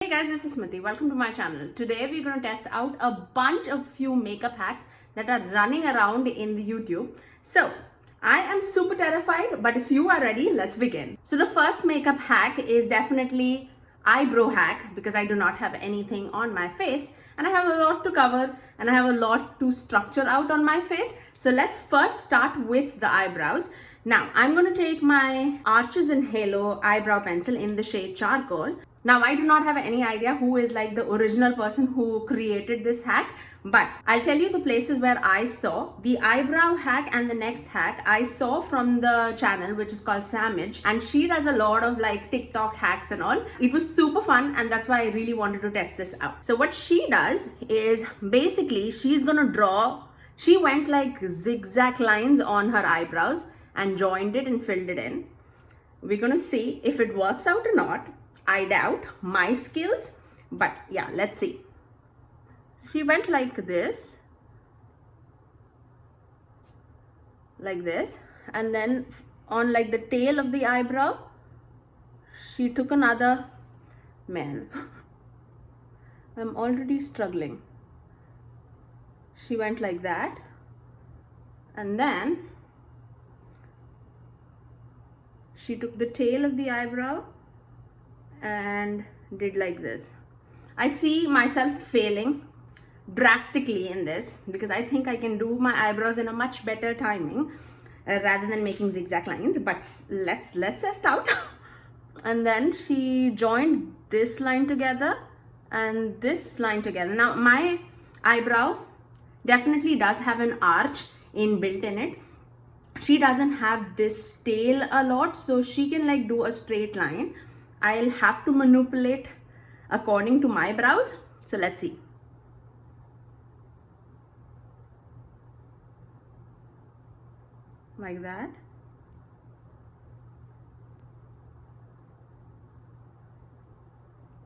Hey guys, this is Smithy. Welcome to my channel. Today we're going to test out a bunch of few makeup hacks that are running around in the YouTube. So I am super terrified, but if you are ready, let's begin. So the first makeup hack is definitely eyebrow hack because I do not have anything on my face and I have a lot to cover and I have a lot to structure out on my face. So let's first start with the eyebrows. Now I'm going to take my Arches and Halo eyebrow pencil in the shade Charcoal. Now, I do not have any idea who is like the original person who created this hack, but I'll tell you the places where I saw the eyebrow hack and the next hack I saw from the channel, which is called Samage, and she does a lot of like TikTok hacks and all. It was super fun, and that's why I really wanted to test this out. So what she does is basically she went like zigzag lines on her eyebrows and joined it and filled it in. We're gonna see if it works out or not. I doubt my skills, but yeah, let's see. She went like this, and then on like the tail of the eyebrow, she took another, man, I'm already struggling. She went like that, and then she took the tail of the eyebrow and did like this. I see myself failing drastically in this because I think I can do my eyebrows in a much better timing rather than making zigzag lines, but let's test out. And then she joined this line together and this line together. Now my eyebrow definitely does have an arch inbuilt in it. She doesn't have this tail a lot, so she can like do a straight line. I'll have to manipulate according to my brows. So let's see. Like that.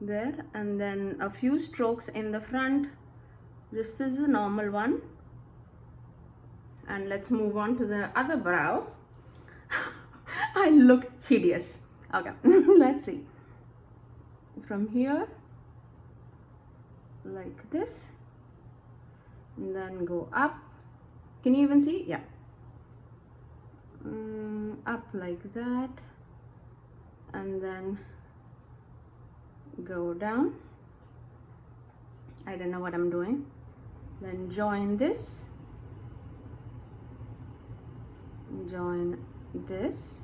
There, and then a few strokes in the front. This is a normal one. And let's move on to the other brow. I look hideous. Okay, let's see. From here, like this, and then go up. Can you even see? Yeah. Up like that, and then go down. I don't know what I'm doing. Then join this, join this.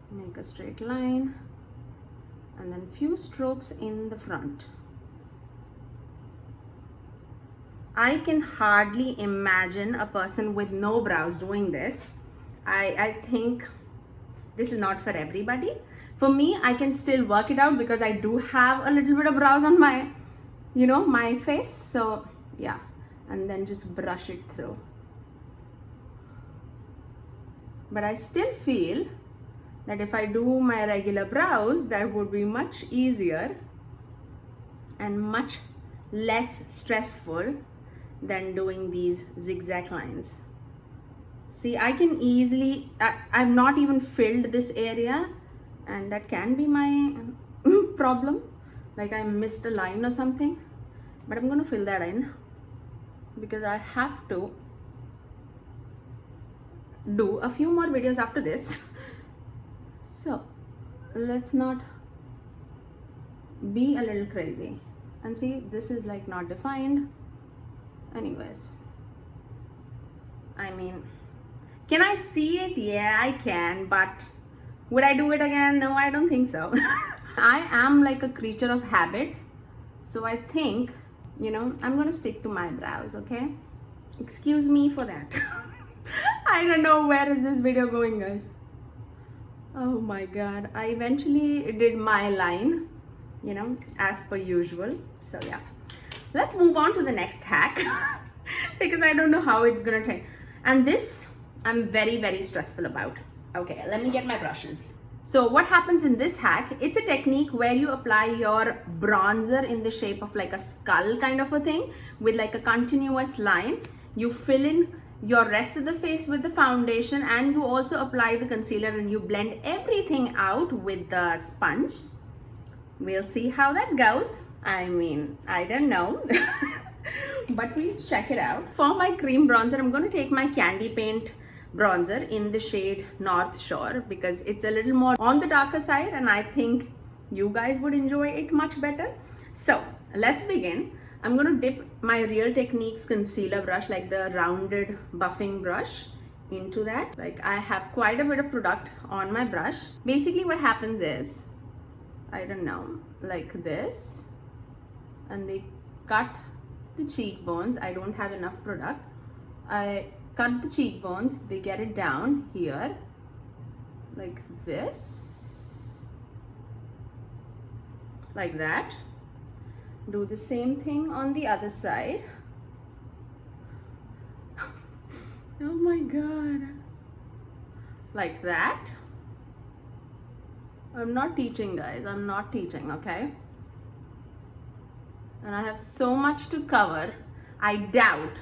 Make a straight line and then few strokes in the front. I can hardly imagine a person with no brows doing this. I think this is not for everybody. For me, I can still work it out because I do have a little bit of brows on my, my face. So yeah, and then just brush it through. But I still feel that if I do my regular brows, that would be much easier and much less stressful than doing these zigzag lines. See, I can easily, I've not even filled this area, and that can be my problem. Like I missed a line or something, but I'm gonna fill that in because I have to do a few more videos after this. So let's not be a little crazy. And see, this is like not defined. Anyways, I mean, can I see it? Yeah, I can, but would I do it again? No, I don't think so. I am like a creature of habit. So I think, I'm gonna stick to my brows, okay? Excuse me for that. I don't know where is this video going, guys. Oh my god, I eventually did my line, as per usual. So yeah, let's move on to the next hack because I don't know how it's gonna turn. And this, I'm very, very stressful about. Okay, let me get my brushes. So what happens in this hack, it's a technique where you apply your bronzer in the shape of like a skull kind of a thing with like a continuous line. You fill in your rest of the face with the foundation, and you also apply the concealer and you blend everything out with the sponge. We'll see how that goes. I mean, I don't know. But we'll check it out. For my cream bronzer, I'm going to take my candy paint bronzer in the shade North Shore because it's a little more on the darker side and I think you guys would enjoy it much better. So let's begin. I'm going to dip my Real Techniques concealer brush, like the rounded buffing brush, into that. Like, I have quite a bit of product on my brush. Basically what happens is, I don't know, like this, and they cut the cheekbones. I don't have enough product. I cut the cheekbones, they get it down here like this, like that. Do the same thing on the other side. Oh my god, like that. I'm not teaching, guys, I'm not teaching, okay? And I have so much to cover, I doubt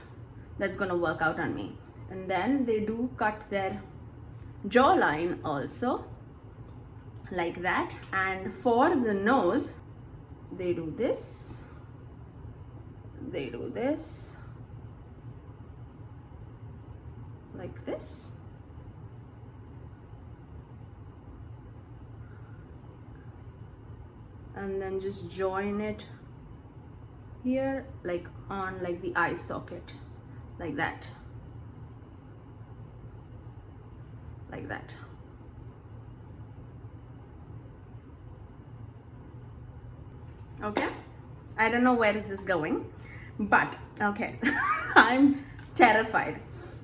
that's gonna work out on me. And then they do cut their jawline also, like that. And for the nose, they do this, they do this, like this. And then just join it here, like on like the eye socket, like that, like that. Okay, I don't know where is this going, but okay. I'm terrified.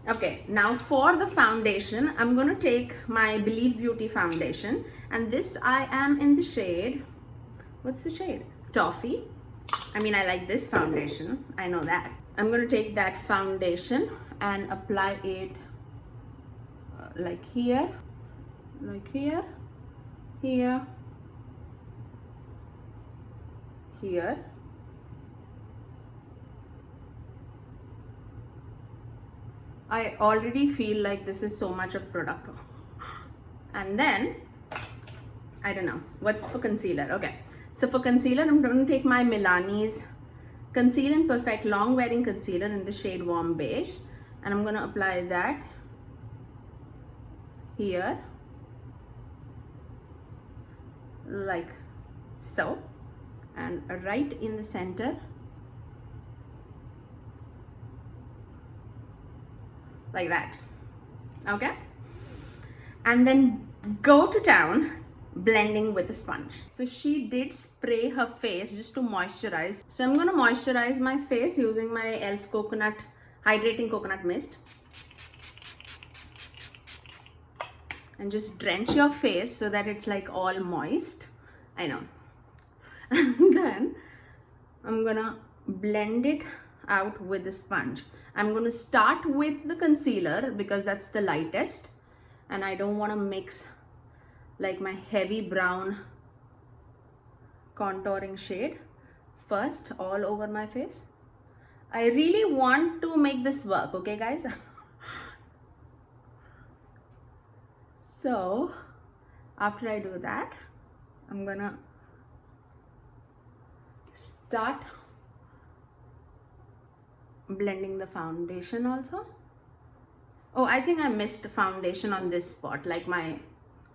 Okay, now for the foundation, I'm gonna take my Believe Beauty foundation, and this I am in the shade, what's the shade? Toffee. I mean, I like this foundation, I know that. I'm going to take that foundation and apply it like here, here, here, here. I already feel like this is so much of product. And then, I don't know, what's for concealer? Okay. So for concealer, I'm going to take my Milani's Conceal and Perfect Long Wearing Concealer in the shade Warm Beige. And I'm going to apply that here, like so. And right in the center, like that. Okay? And then go to town blending with a sponge. So she did spray her face just to moisturize. So I'm gonna moisturize my face using my e.l.f. coconut hydrating coconut mist. And just drench your face so that it's like all moist. I know. And then I'm gonna blend it out with the sponge. I'm gonna start with the concealer because that's the lightest, and I don't want to mix like my heavy brown contouring shade first all over my face. I really want to make this work, okay guys? So after I do that, I'm gonna start blending the foundation also. Oh, I think I missed foundation on this spot, like my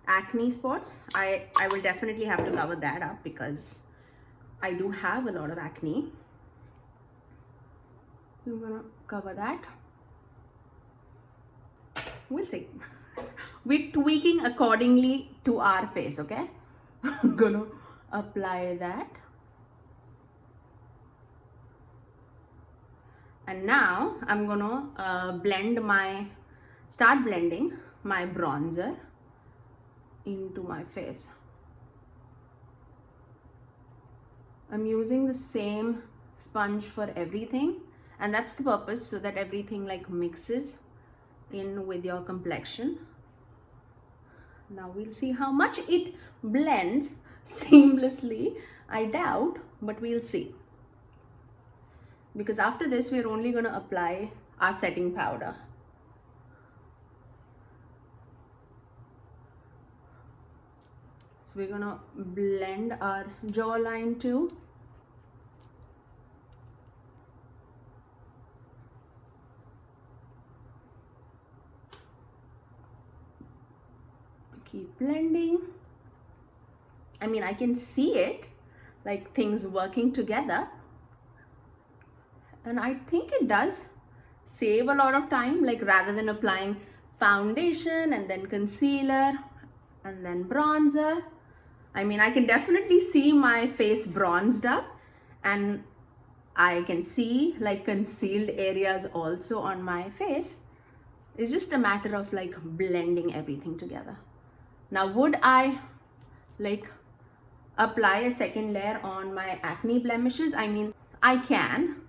acne spots. I will definitely have to cover that up because I do have a lot of acne. So I'm gonna cover that. We'll see. We're tweaking accordingly to our face, okay? I'm gonna apply that. And now I'm gonna start blending my bronzer into my face. I'm using the same sponge for everything, and that's the purpose, so that everything like mixes in with your complexion. Now we'll see how much it blends seamlessly. I doubt, but we'll see. Because after this, we're only going to apply our setting powder. So we're gonna blend our jawline too. Keep blending. I mean, I can see it, like things working together. And I think it does save a lot of time, like rather than applying foundation and then concealer and then bronzer. I mean, I can definitely see my face bronzed up, and I can see like concealed areas also on my face. It's just a matter of like blending everything together. Now, would I like apply a second layer on my acne blemishes? I mean, I can,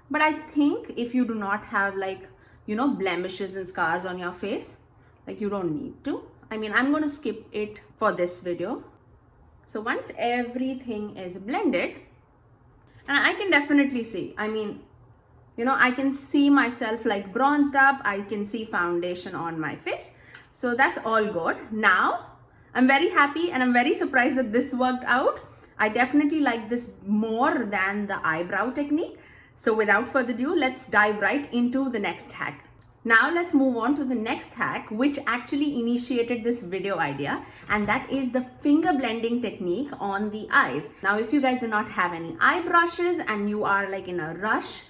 but I think if you do not have like, you know, blemishes and scars on your face, like you don't need to. I mean, I'm going to skip it for this video. So once everything is blended, and I can definitely see, I mean, you know, I can see myself like bronzed up. I can see foundation on my face. So that's all good. Now, I'm very happy and I'm very surprised that this worked out. I definitely like this more than the eyebrow technique. So without further ado, let's dive right into the next hack. Now let's move on to the next hack, which actually initiated this video idea, and that is the finger blending technique on the eyes. Now, if you guys do not have any eye brushes and you are like in a rush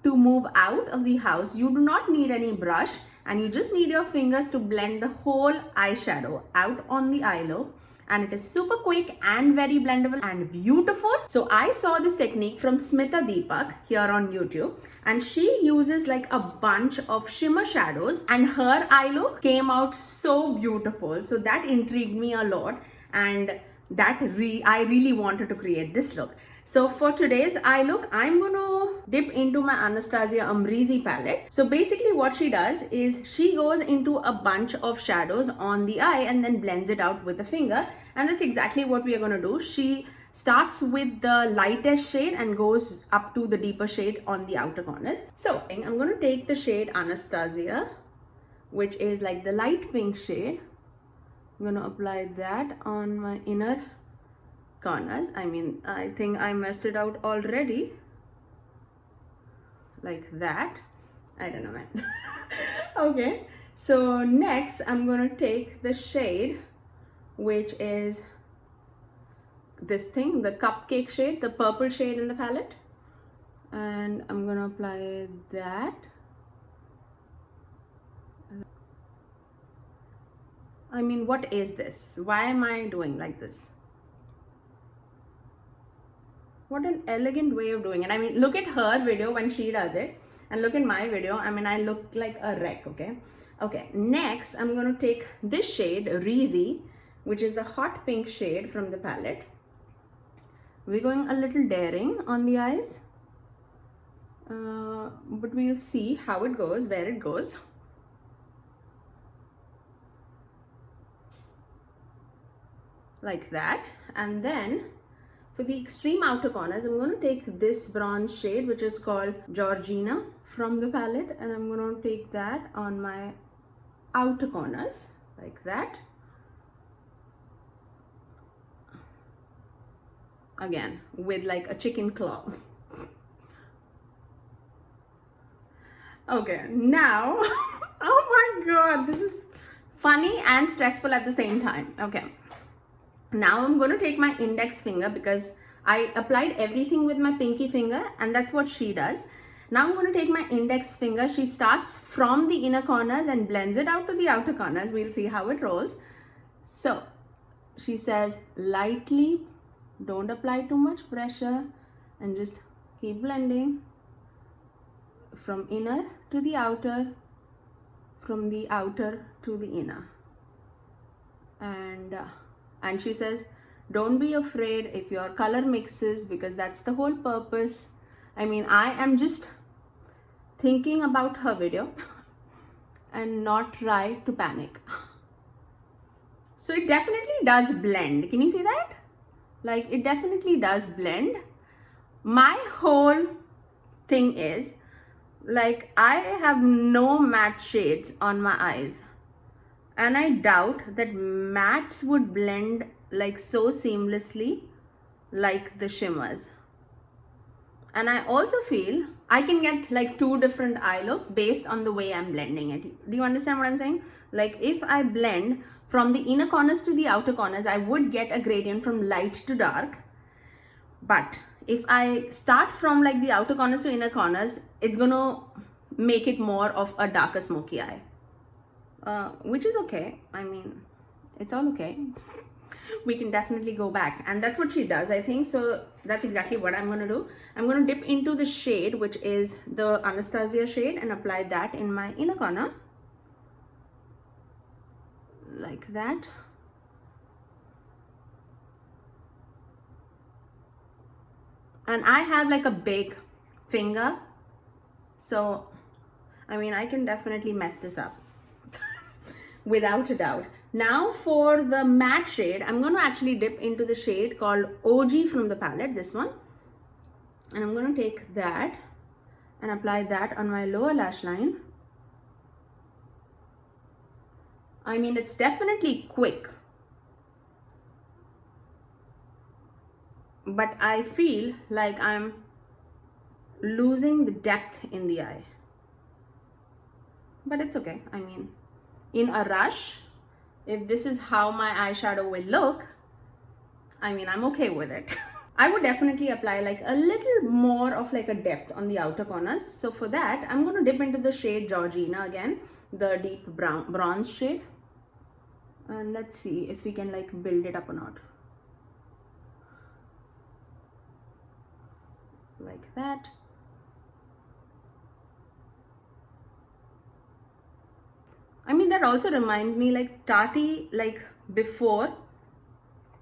to move out of the house, you do not need any brush, and you just need your fingers to blend the whole eyeshadow out on the eye lobe. And it is super quick and very blendable and beautiful. So I saw this technique from Smitha Deepak here on YouTube, and she uses like a bunch of shimmer shadows, and her eye look came out so beautiful. So that intrigued me a lot, and I really wanted to create this look. So for today's eye look, I'm gonna dip into my Anastasia Amrezy palette. So basically what she does is she goes into a bunch of shadows on the eye and then blends it out with a finger. And that's exactly what we are gonna do. She starts with the lightest shade and goes up to the deeper shade on the outer corners. So I'm gonna take the shade Anastasia, which is like the light pink shade. I'm gonna apply that on my inner corners. I mean, I think I messed it out already. Like that. I don't know, man. Okay. So next, I'm gonna take the shade, which is this thing, the cupcake shade, the purple shade in the palette. And I'm gonna apply that. I mean, what is this? Why am I doing like this? What an elegant way of doing it. I mean, look at her video when she does it, and look at my video. I mean, I look like a wreck, okay? Okay, next, I'm gonna take this shade, Reezy, which is a hot pink shade from the palette. We're going a little daring on the eyes, but we'll see how it goes, where it goes. Like that. And then for the extreme outer corners, I'm going to take this bronze shade, which is called Georgina from the palette, and I'm going to take that on my outer corners like that. Again, with like a chicken claw. Okay, now, oh my God, this is funny and stressful at the same time. Okay. Now I'm going to take my index finger, because I applied everything with my pinky finger, and that's what she does. Now I'm going to take my index finger. She starts from the inner corners and blends it out to the outer corners. We'll see how it rolls. So she says lightly, don't apply too much pressure, and just keep blending from inner to the outer, from the outer to the inner. And she says, don't be afraid if your color mixes, because that's the whole purpose. I mean, I am just thinking about her video and not try to panic. So it definitely does blend. Can you see that? Like, it definitely does blend. My whole thing is, like, I have no matte shades on my eyes, and I doubt that mattes would blend like so seamlessly like the shimmers. And I also feel I can get like two different eye looks based on the way I'm blending it. Do you understand what I'm saying? Like if I blend from the inner corners to the outer corners, I would get a gradient from light to dark. But if I start from like the outer corners to inner corners, it's gonna make it more of a darker smoky eye. Which is okay. I mean, it's all okay. We can definitely go back, and that's what she does, I think. So that's exactly what I'm going to do. I'm going to dip into the shade, which is the Anastasia shade, and apply that in my inner corner like that. And I have like a big finger, so I mean I can definitely mess this up without a doubt. Now for the matte shade, I'm going to actually dip into the shade called OG from the palette, this one. And I'm going to take that and apply that on my lower lash line. I mean, it's definitely quick, but I feel like I'm losing the depth in the eye. But it's okay. I mean, in a rush, if this is how my eyeshadow will look, I mean, I'm okay with it. I would definitely apply like a little more of like a depth on the outer corners. So for that, I'm going to dip into the shade Georgina again, the deep brown bronze shade. And let's see if we can like build it up or not. Like that. I mean, that also reminds me like Tati, like before,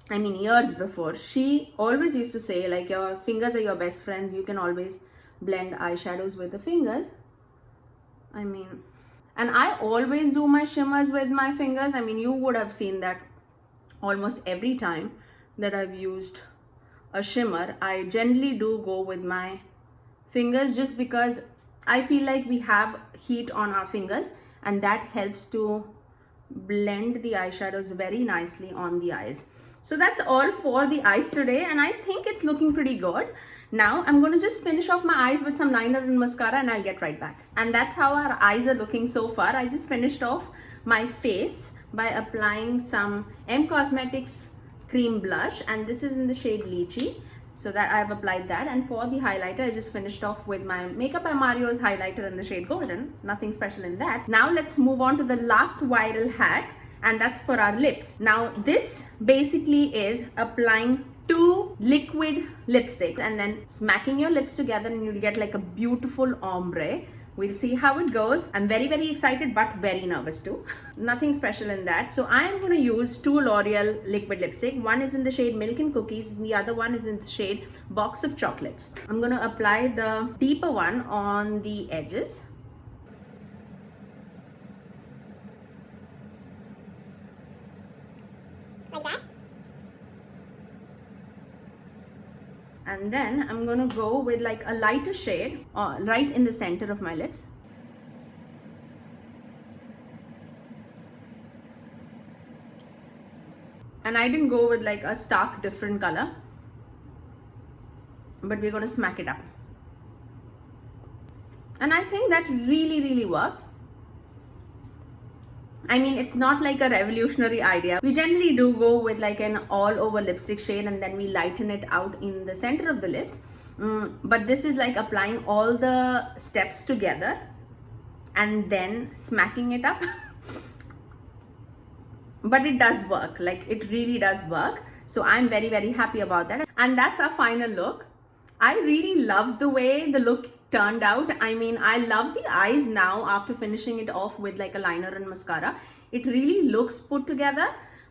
I mean years before, she always used to say like your fingers are your best friends. You can always blend eyeshadows with the fingers. I mean, and I always do my shimmers with my fingers. I mean, you would have seen that almost every time that I've used a shimmer, I generally do go with my fingers just because I feel like we have heat on our fingers, and that helps to blend the eyeshadows very nicely on the eyes. So that's all for the eyes today, and I think it's looking pretty good. Now I'm going to just finish off my eyes with some liner and mascara, and I'll get right back. And that's how our eyes are looking so far. I just finished off my face by applying some M Cosmetics cream blush, and this is in the shade Lychee. So that I've applied that, and for the highlighter I just finished off with my Makeup by Mario's highlighter in the shade Golden. Nothing special in that. Now let's move on to the last viral hack, and that's for our lips. Now this basically is applying 2 liquid lipsticks and then smacking your lips together, and you'll get like a beautiful ombre. We'll see how it goes. I'm very, very excited, but very nervous too. Nothing special in that. So I'm going to use 2 L'Oreal liquid lipstick. One is in the shade Milk and Cookies, and the other one is in the shade Box of Chocolates. I'm going to apply the deeper one on the edges. Like that. And then I'm going to go with like a lighter shade right in the center of my lips. And I didn't go with like a stark different color, but we're going to smack it up. And I think that really, really works. I mean, it's not like a revolutionary idea. We generally do go with like an all over lipstick shade, and then we lighten it out in the center of the lips. But this is like applying all the steps together and then smacking it up. But it does work, like it really does work. So I'm very, very happy about that. And that's our final look. I really love the way the look turned out. I mean, I love the eyes now after finishing it off with like a liner and mascara. It really looks put together,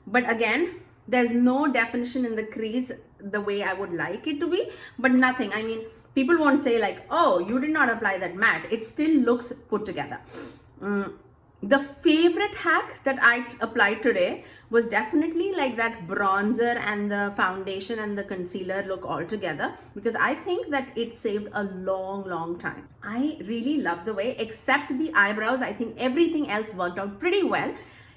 but again, there's no definition in the crease the way I would like it to be, but nothing. I mean, people won't say like, oh, you did not apply that matte. It still looks put together. The favorite hack that I applied today was definitely like that bronzer and the foundation and the concealer look all together, because I think that it saved a long time. I really love the way, except the eyebrows, I think everything else worked out pretty well.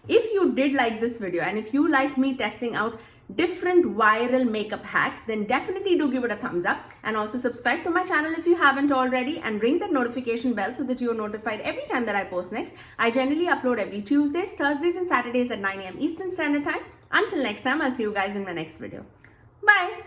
If you did like this video and if you like me testing out different viral makeup hacks, then definitely do give it a thumbs up, and also subscribe to my channel if you haven't already, and ring that notification bell so that you are notified every time that I post next. I generally upload every Tuesdays, Thursdays and Saturdays at 9 a.m. Eastern Standard Time. Until next time, I'll see you guys in my next video. Bye.